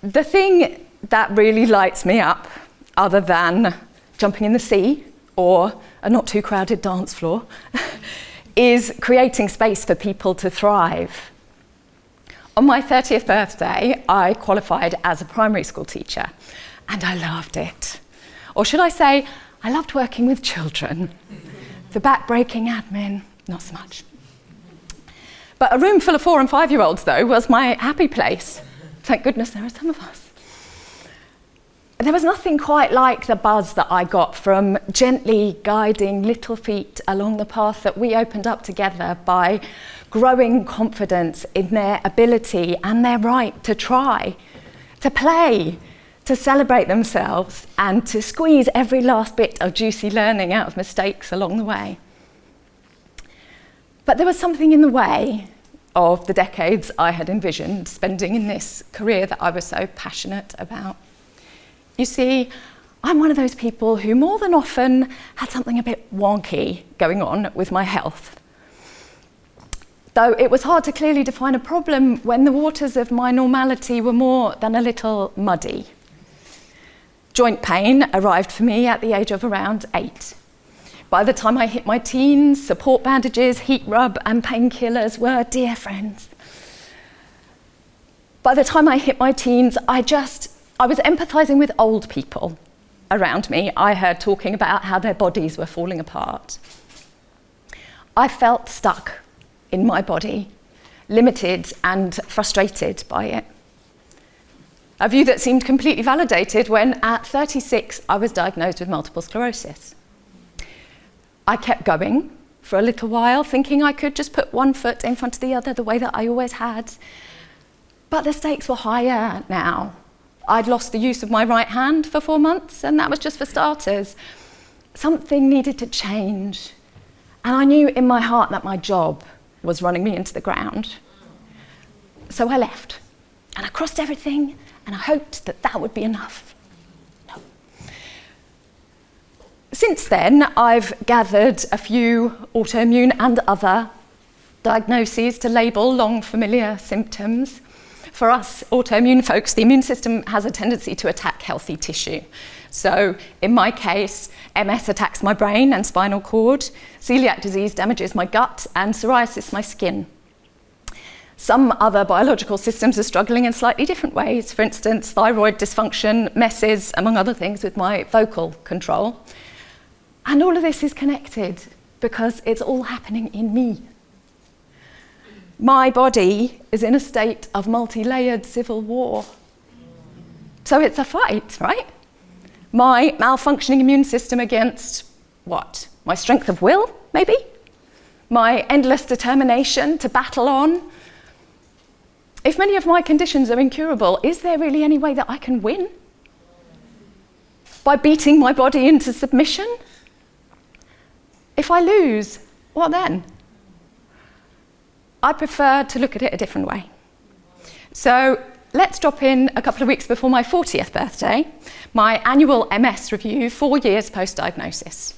The thing that really lights me up, other than jumping in the sea or a not too crowded dance floor, is creating space for people to thrive. On my 30th birthday, I qualified as a primary school teacher, and I loved it. Or should I say, I loved working with children. The back-breaking admin, not so much. But a room full of 4 and 5-year-olds, though, was my happy place. Thank goodness there are some of us. There was nothing quite like the buzz that I got from gently guiding little feet along the path that we opened up together by growing confidence in their ability and their right to try, to play, to celebrate themselves, and to squeeze every last bit of juicy learning out of mistakes along the way. But there was something in the way of the decades I had envisioned spending in this career that I was so passionate about. You see, I'm one of those people who more than often had something a bit wonky going on with my health. Though it was hard to clearly define a problem when the waters of my normality were more than a little muddy. Joint pain arrived for me at the age of around 8. By the time I hit my teens, support bandages, heat rub, and painkillers were dear friends. By the time I hit my teens, I was empathizing with old people around me I heard talking about how their bodies were falling apart. I felt stuck in my body, limited and frustrated by it. A view that seemed completely validated when at 36 I was diagnosed with multiple sclerosis. I kept going for a little while, thinking I could just put one foot in front of the other the way that I always had. But the stakes were higher now. I'd lost the use of my right hand for 4 months, and that was just for starters. Something needed to change. And I knew in my heart that my job was running me into the ground. So I left, and I crossed everything, and I hoped that that would be enough. No. Since then, I've gathered a few autoimmune and other diagnoses to label long familiar symptoms. For us autoimmune folks, the immune system has a tendency to attack healthy tissue. So in my case, MS attacks my brain and spinal cord, celiac disease damages my gut, and psoriasis my skin. Some other biological systems are struggling in slightly different ways. For instance, thyroid dysfunction messes, among other things, with my vocal control. And all of this is connected because it's all happening in me. My body is in a state of multi-layered civil war. So it's a fight, right? My malfunctioning immune system against what? My strength of will, maybe? My endless determination to battle on? If many of my conditions are incurable, is there really any way that I can win? By beating my body into submission? If I lose, what then? I prefer to look at it a different way. So let's drop in a couple of weeks before my 40th birthday, my annual MS review, 4 years post-diagnosis.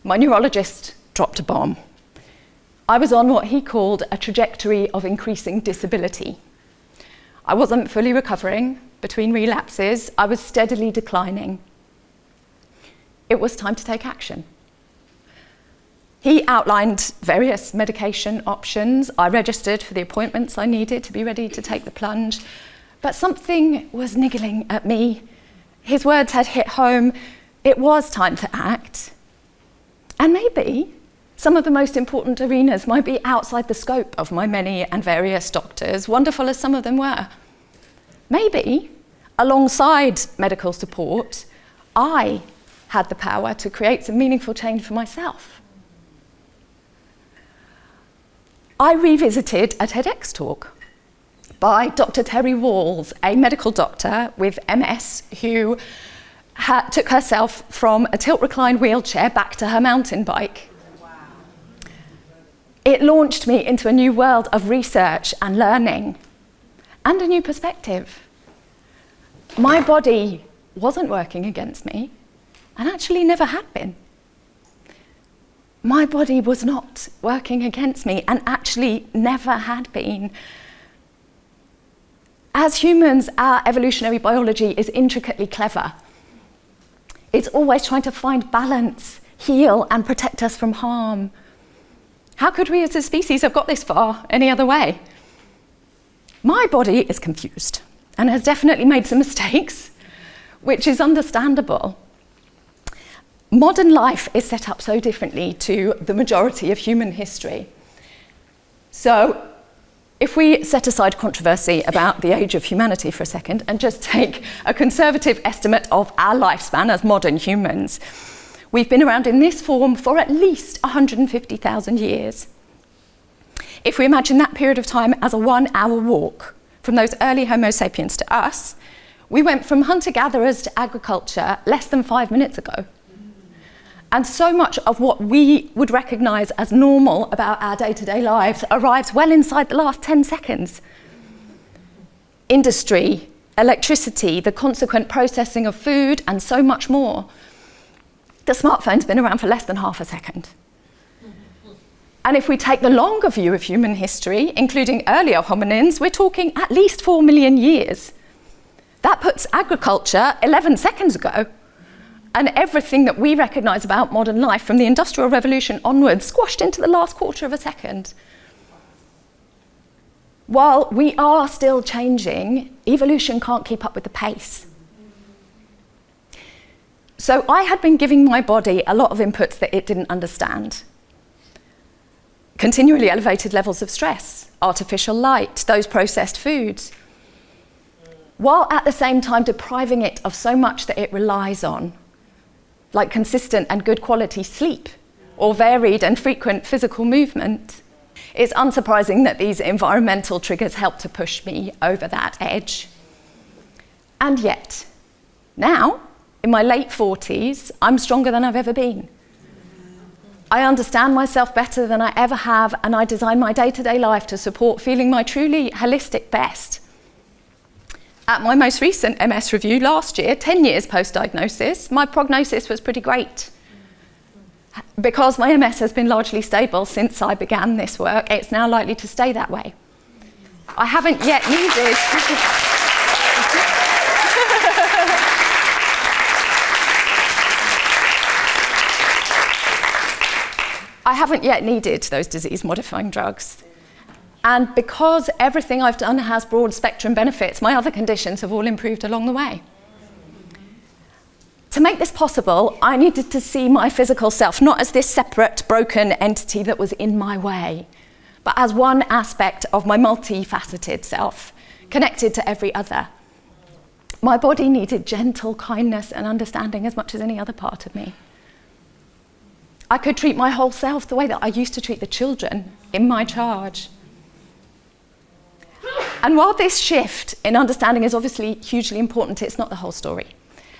My neurologist dropped a bomb. I was on what he called a trajectory of increasing disability. I wasn't fully recovering between relapses. I was steadily declining. It was time to take action. He outlined various medication options. I registered for the appointments I needed to be ready to take the plunge. But something was niggling at me. His words had hit home. It was time to act. And maybe some of the most important arenas might be outside the scope of my many and various doctors, wonderful as some of them were. Maybe, alongside medical support, I had the power to create some meaningful change for myself. I revisited a TEDx talk by Dr. Terry Walls, a medical doctor with MS who took herself from a tilt-recline wheelchair back to her mountain bike. Wow. It launched me into a new world of research and learning and a new perspective. My body wasn't working against me and actually never had been. My body was not working against me and actually never had been. As humans, our evolutionary biology is intricately clever. It's always trying to find balance, heal, and protect us from harm. How could we as a species have got this far any other way? My body is confused and has definitely made some mistakes, which is understandable. Modern life is set up so differently to the majority of human history. So, if we set aside controversy about the age of humanity for a second and just take a conservative estimate of our lifespan as modern humans, we've been around in this form for at least 150,000 years. If we imagine that period of time as a 1-hour walk from those early Homo sapiens to us, we went from hunter-gatherers to agriculture less than 5 minutes ago. And so much of what we would recognise as normal about our day-to-day lives arrives well inside the last 10 seconds. Industry, electricity, the consequent processing of food, and so much more. The smartphone's been around for less than half a second. And if we take the longer view of human history, including earlier hominins, we're talking at least 4 million years. That puts agriculture 11 seconds ago. And everything that we recognise about modern life from the Industrial Revolution onwards squashed into the last quarter of a second. While we are still changing, evolution can't keep up with the pace. So I had been giving my body a lot of inputs that it didn't understand. Continually elevated levels of stress, artificial light, those processed foods, while at the same time depriving it of so much that it relies on, like consistent and good quality sleep, or varied and frequent physical movement. It's unsurprising that these environmental triggers help to push me over that edge. And yet, now, in my late 40s, I'm stronger than I've ever been. I understand myself better than I ever have, and I design my day-to-day life to support feeling my truly holistic best. At my most recent MS review last year, 10 years post-diagnosis, my prognosis was pretty great. Because my MS has been largely stable since I began this work, it's now likely to stay that way. I haven't yet needed those disease-modifying drugs. And because everything I've done has broad spectrum benefits, my other conditions have all improved along the way. To make this possible, I needed to see my physical self not as this separate, broken entity that was in my way, but as one aspect of my multifaceted self, connected to every other. My body needed gentle kindness and understanding as much as any other part of me. I could treat my whole self the way that I used to treat the children in my charge. And while this shift in understanding is obviously hugely important, it's not the whole story.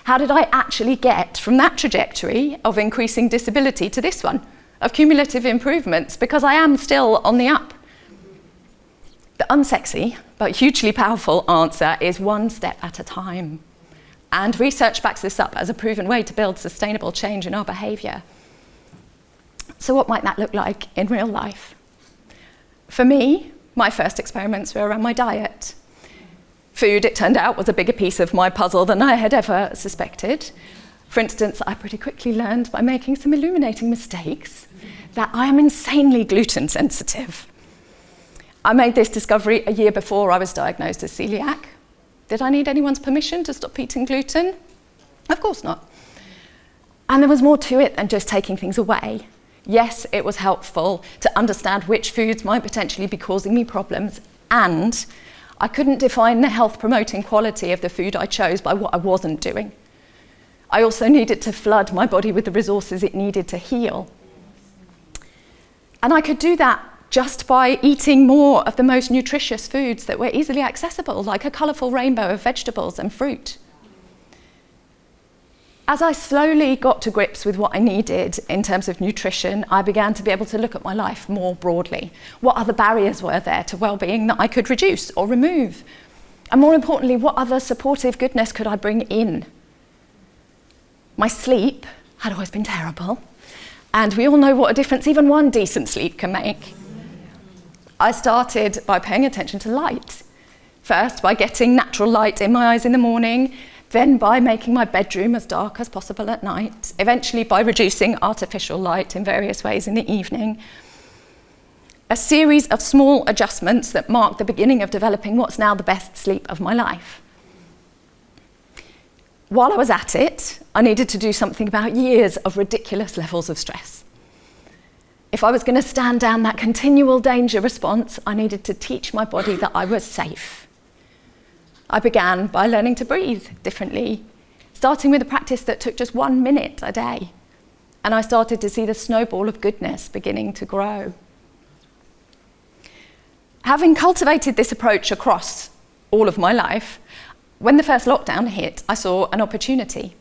How did I actually get from that trajectory of increasing disability to this one, of cumulative improvements, because I am still on the up? The unsexy, but hugely powerful answer is one step at a time. And research backs this up as a proven way to build sustainable change in our behaviour. So what might that look like in real life? For me, my first experiments were around my diet. Food, it turned out, was a bigger piece of my puzzle than I had ever suspected. For instance, I pretty quickly learned by making some illuminating mistakes that I am insanely gluten sensitive. I made this discovery a year before I was diagnosed as celiac. Did I need anyone's permission to stop eating gluten? Of course not. And there was more to it than just taking things away. Yes, it was helpful to understand which foods might potentially be causing me problems, and I couldn't define the health-promoting quality of the food I chose by what I wasn't doing. I also needed to flood my body with the resources it needed to heal. And I could do that just by eating more of the most nutritious foods that were easily accessible, like a colourful rainbow of vegetables and fruit. As I slowly got to grips with what I needed in terms of nutrition, I began to be able to look at my life more broadly. What other barriers were there to well-being that I could reduce or remove? And more importantly, what other supportive goodness could I bring in? My sleep had always been terrible, and we all know what a difference even one decent sleep can make. I started by paying attention to light. First, by getting natural light in my eyes in the morning, then by making my bedroom as dark as possible at night, eventually by reducing artificial light in various ways in the evening. A series of small adjustments that marked the beginning of developing what's now the best sleep of my life. While I was at it, I needed to do something about years of ridiculous levels of stress. If I was going to stand down that continual danger response, I needed to teach my body that I was safe. I began by learning to breathe differently, starting with a practice that took just 1 minute a day. And I started to see the snowball of goodness beginning to grow. Having cultivated this approach across all of my life, when the first lockdown hit, I saw an opportunity.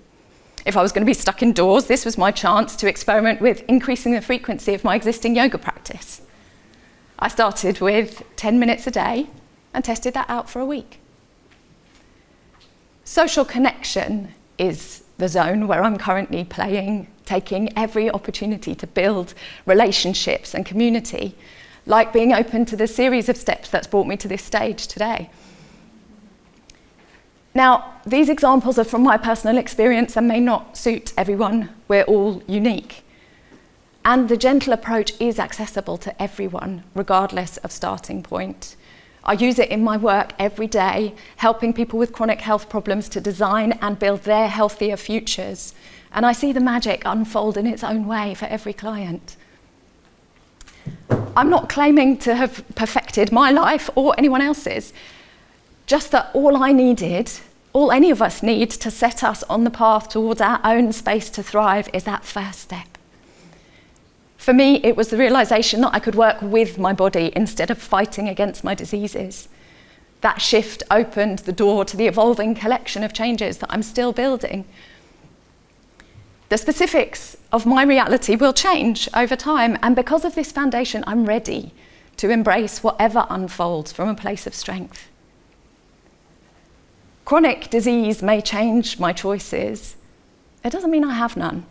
If I was going to be stuck indoors, this was my chance to experiment with increasing the frequency of my existing yoga practice. I started with 10 minutes a day and tested that out for a week. Social connection is the zone where I'm currently playing, taking every opportunity to build relationships and community, like being open to the series of steps that's brought me to this stage today. Now, these examples are from my personal experience and may not suit everyone. We're all unique. And the gentle approach is accessible to everyone, regardless of starting point. I use it in my work every day, helping people with chronic health problems to design and build their healthier futures. And I see the magic unfold in its own way for every client. I'm not claiming to have perfected my life or anyone else's, just that all any of us need to set us on the path towards our own space to thrive is that first step. For me, it was the realization that I could work with my body instead of fighting against my diseases. That shift opened the door to the evolving collection of changes that I'm still building. The specifics of my reality will change over time, and because of this foundation, I'm ready to embrace whatever unfolds from a place of strength. Chronic disease may change my choices. It doesn't mean I have none.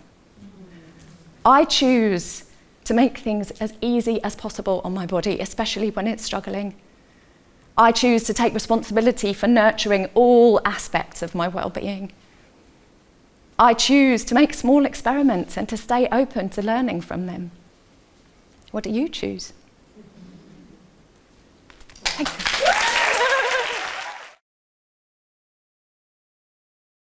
I choose to make things as easy as possible on my body, especially when it's struggling. I choose to take responsibility for nurturing all aspects of my well-being. I choose to make small experiments and to stay open to learning from them. What do you choose?